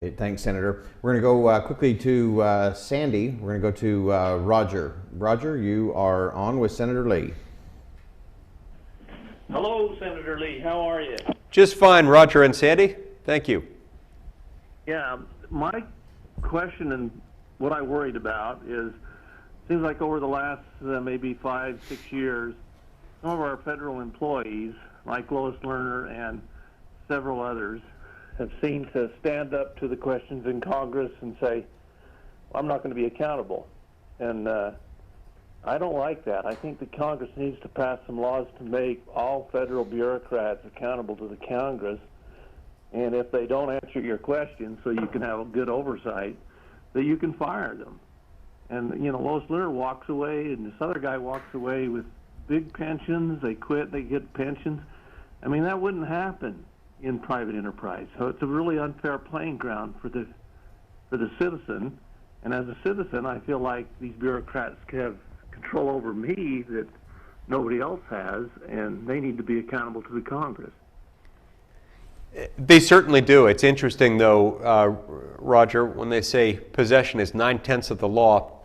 Hey, thanks, Senator. We're going to go quickly to Sandy. We're going to go to Roger. Roger, you are on with Senator Lee. Hello, Senator Lee. How are you? Just fine, Roger and Sandy. Thank you. Yeah, my question and what I worried about is, seems like over the last maybe 5-6 years, some of our federal employees, like Lois Lerner and several others, have seemed to stand up to the questions in Congress and say, I'm not going to be accountable. And I don't like that. I think the Congress needs to pass some laws to make all federal bureaucrats accountable to the Congress. And if they don't answer your questions so you can have a good oversight, that you can fire them. And, you know, Lois Lerner walks away and this other guy walks away with big pensions. They quit, they get pensions. I mean, that wouldn't happen in private enterprise. So it's a really unfair playing ground for the citizen. And as a citizen, I feel like these bureaucrats have control over me that nobody else has, and they need to be accountable to the Congress. They certainly do. It's interesting, though, Roger, when they say possession is 9/10 of the law,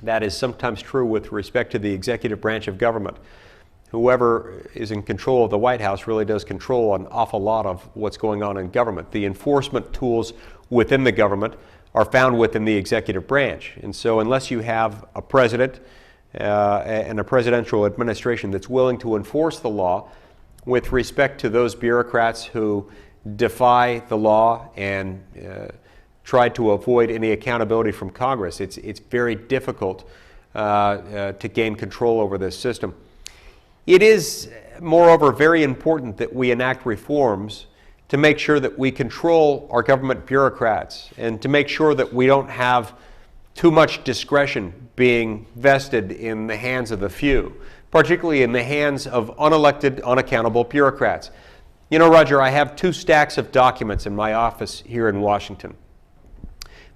that is sometimes true with respect to the executive branch of government. Whoever is in control of the White House really does control an awful lot of what's going on in government. The enforcement tools within the government are found within the executive branch. And so unless you have a president and a presidential administration that's willing to enforce the law with respect to those bureaucrats who defy the law and try to avoid any accountability from Congress, it's very difficult to gain control over this system. It is, moreover, very important that we enact reforms to make sure that we control our government bureaucrats and to make sure that we don't have too much discretion being vested in the hands of the few, particularly in the hands of unelected, unaccountable bureaucrats. You know, Roger, I have 2 stacks of documents in my office here in Washington.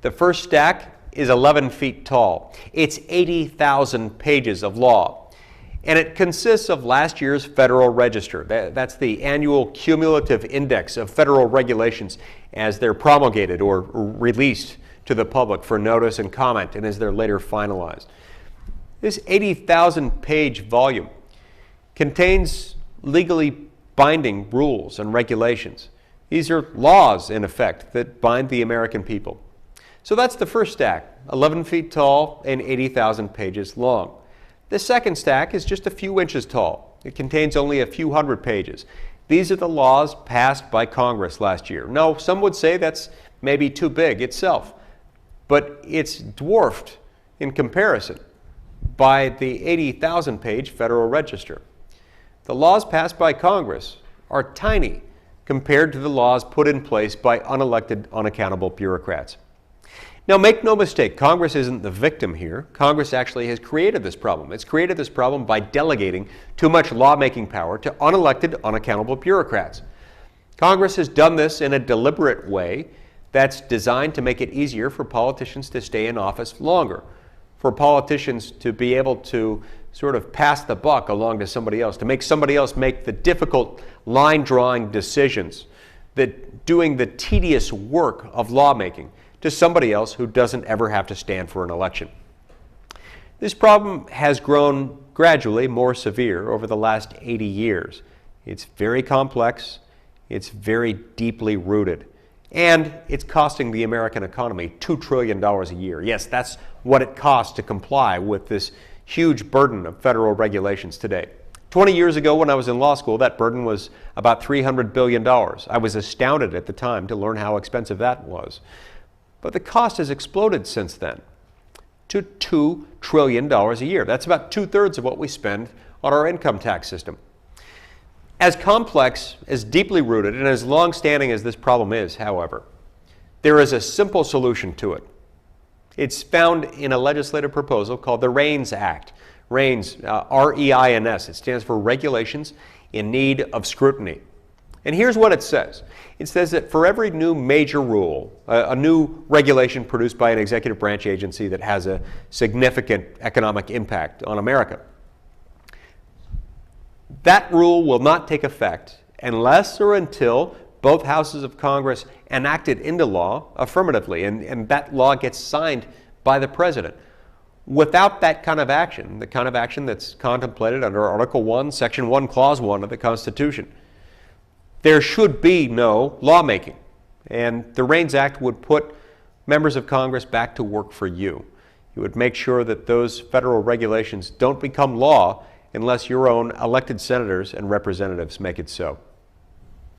The first stack is 11 feet tall. It's 80,000 pages of law. And it consists of last year's Federal Register. That's the annual cumulative index of federal regulations as they're promulgated or released to the public for notice and comment and as they're later finalized. This 80,000 page volume contains legally binding rules and regulations. These are laws, in effect, that bind the American people. So that's the first stack, 11 feet tall and 80,000 pages long. The second stack is just a few inches tall. It contains only a few hundred pages. These are the laws passed by Congress last year. Now, some would say that's maybe too big itself, but it's dwarfed in comparison by the 80,000 page Federal Register. The laws passed by Congress are tiny compared to the laws put in place by unelected, unaccountable bureaucrats. Now, make no mistake, Congress isn't the victim here. Congress actually has created this problem. It's created this problem by delegating too much lawmaking power to unelected, unaccountable bureaucrats. Congress has done this in a deliberate way that's designed to make it easier for politicians to stay in office longer, for politicians to be able to sort of pass the buck along to somebody else, to make somebody else make the difficult line-drawing decisions, doing the tedious work of lawmaking, to somebody else who doesn't ever have to stand for an election. This problem has grown gradually more severe over the last 80 years. It's very complex, it's very deeply rooted, and it's costing the American economy $2 trillion a year. Yes, that's what it costs to comply with this huge burden of federal regulations today. 20 years ago when I was in law school, that burden was about $300 billion. I was astounded at the time to learn how expensive that was. But the cost has exploded since then to $2 trillion a year. That's about 2/3 of what we spend on our income tax system. As complex, as deeply rooted, and as long-standing as this problem is, however, there is a simple solution to it. It's found in a legislative proposal called the REINS Act. REINS, R-E-I-N-S. It stands for Regulations in Need of Scrutiny. And here's what it says. It says that for every new major rule, a new regulation produced by an executive branch agency that has a significant economic impact on America, that rule will not take effect unless or until both houses of Congress enact it into law affirmatively, and that law gets signed by the president. Without that kind of action, the kind of action that's contemplated under Article 1, Section 1, Clause 1 of the Constitution, there should be no lawmaking. And the REINS Act would put members of Congress back to work for you. It would make sure that those federal regulations don't become law unless your own elected senators and representatives make it so.